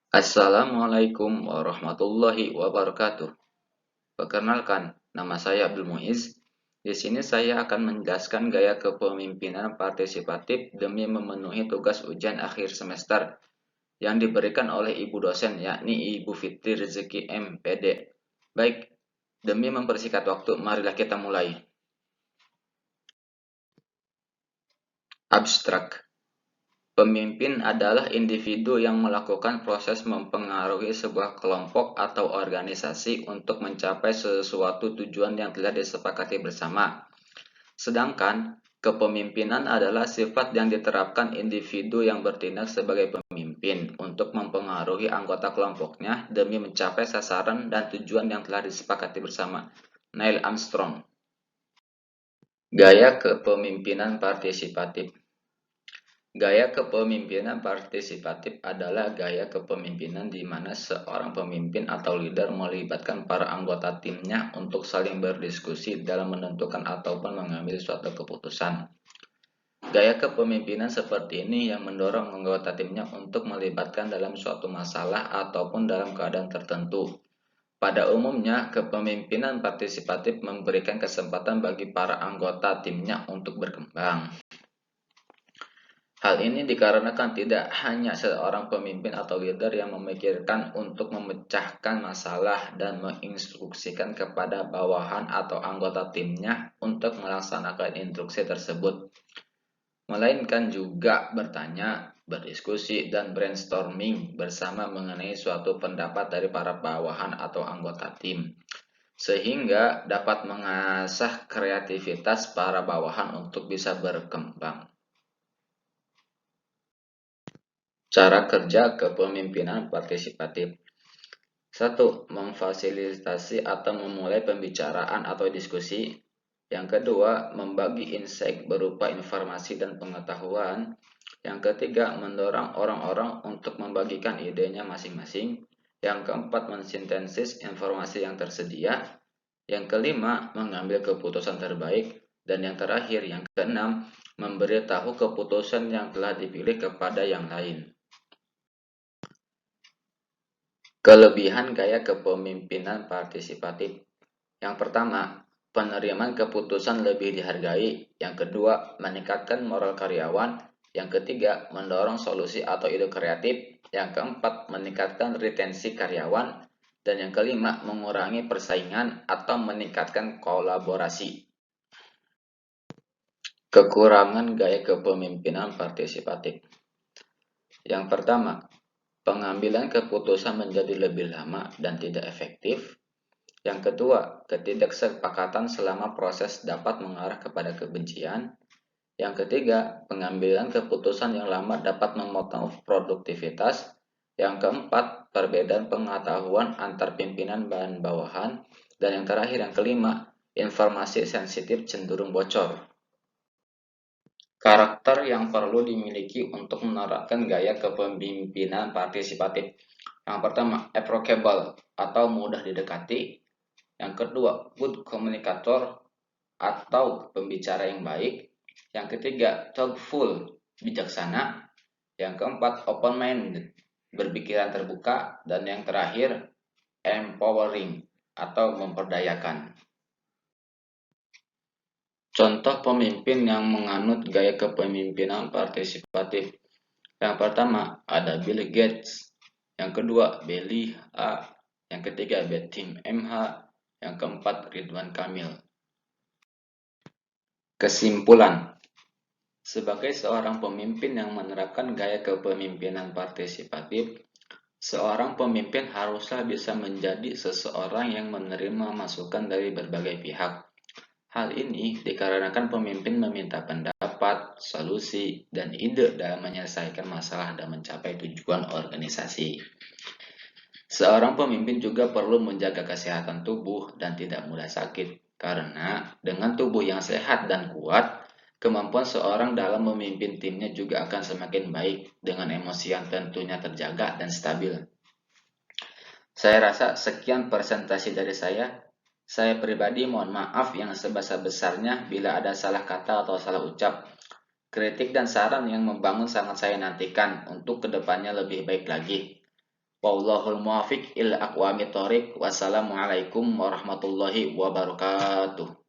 Assalamualaikum warahmatullahi wabarakatuh. Perkenalkan, nama saya Abdul Muiz. Di sini saya akan menjelaskan gaya kepemimpinan partisipatif demi memenuhi tugas ujian akhir semester yang diberikan oleh Ibu dosen, yakni Ibu Fitri Rezeki MPD. Baik, demi mempersingkat waktu, marilah kita mulai. Abstrak. Pemimpin adalah individu yang melakukan proses mempengaruhi sebuah kelompok atau organisasi untuk mencapai sesuatu tujuan yang telah disepakati bersama. Sedangkan, kepemimpinan adalah sifat yang diterapkan individu yang bertindak sebagai pemimpin untuk mempengaruhi anggota kelompoknya demi mencapai sasaran dan tujuan yang telah disepakati bersama. Neil Armstrong. Gaya kepemimpinan partisipatif. Gaya kepemimpinan partisipatif adalah gaya kepemimpinan di mana seorang pemimpin atau leader melibatkan para anggota timnya untuk saling berdiskusi dalam menentukan ataupun mengambil suatu keputusan. Gaya kepemimpinan seperti ini yang mendorong anggota timnya untuk melibatkan dalam suatu masalah ataupun dalam keadaan tertentu. Pada umumnya, kepemimpinan partisipatif memberikan kesempatan bagi para anggota timnya untuk berkembang. Hal ini dikarenakan tidak hanya seorang pemimpin atau leader yang memikirkan untuk memecahkan masalah dan menginstruksikan kepada bawahan atau anggota timnya untuk melaksanakan instruksi tersebut, melainkan juga bertanya, berdiskusi, dan brainstorming bersama mengenai suatu pendapat dari para bawahan atau anggota tim, sehingga dapat mengasah kreativitas para bawahan untuk bisa berkembang. Cara kerja kepemimpinan partisipatif. 1. Memfasilitasi atau memulai pembicaraan atau diskusi. Yang kedua, membagi insight berupa informasi dan pengetahuan. Yang ketiga, mendorong orang-orang untuk membagikan idenya masing-masing. Yang keempat, mensintesis informasi yang tersedia. Yang kelima, mengambil keputusan terbaik. Dan yang terakhir, yang keenam, memberitahu keputusan yang telah dipilih kepada yang lain. Kelebihan gaya kepemimpinan partisipatif. Yang pertama, penerimaan keputusan lebih dihargai. Yang kedua, meningkatkan moral karyawan. Yang ketiga, mendorong solusi atau ide kreatif. Yang keempat, meningkatkan retensi karyawan. Dan yang kelima, mengurangi persaingan atau meningkatkan kolaborasi. Kekurangan gaya kepemimpinan partisipatif. Yang pertama, pengambilan keputusan menjadi lebih lama dan tidak efektif. Yang kedua, ketidaksepakatan selama proses dapat mengarah kepada kebencian. Yang ketiga, pengambilan keputusan yang lama dapat memotong produktivitas. Yang keempat, perbedaan pengetahuan antar pimpinan dan bawahan. Dan yang terakhir, yang kelima, informasi sensitif cenderung bocor. Karakter yang perlu dimiliki untuk menerapkan gaya kepemimpinan partisipatif. Yang pertama, approachable atau mudah didekati. Yang kedua, good communicator atau pembicara yang baik. Yang ketiga, thoughtful, bijaksana. Yang keempat, open-minded, berpikiran terbuka. Dan yang terakhir, empowering atau memperdayakan. Contoh pemimpin yang menganut gaya kepemimpinan partisipatif. Yang pertama, ada Bill Gates. Yang kedua, Billy A. Yang ketiga, Betim MH. Yang keempat, Ridwan Kamil. Kesimpulan. Sebagai seorang pemimpin yang menerapkan gaya kepemimpinan partisipatif, seorang pemimpin haruslah bisa menjadi seseorang yang menerima masukan dari berbagai pihak. Hal ini dikarenakan pemimpin meminta pendapat, solusi, dan ide dalam menyelesaikan masalah dan mencapai tujuan organisasi. Seorang pemimpin juga perlu menjaga kesehatan tubuh dan tidak mudah sakit, karena dengan tubuh yang sehat dan kuat, kemampuan seorang dalam memimpin timnya juga akan semakin baik dengan emosi yang tentunya terjaga dan stabil. Saya rasa sekian presentasi dari saya. Saya pribadi mohon maaf yang sebesar-besarnya bila ada salah kata atau salah ucap. Kritik dan saran yang membangun sangat saya nantikan untuk kedepannya lebih baik lagi. Wallahul muwafiq ila aqwamit thoriq. Wassalamualaikum warahmatullahi wabarakatuh.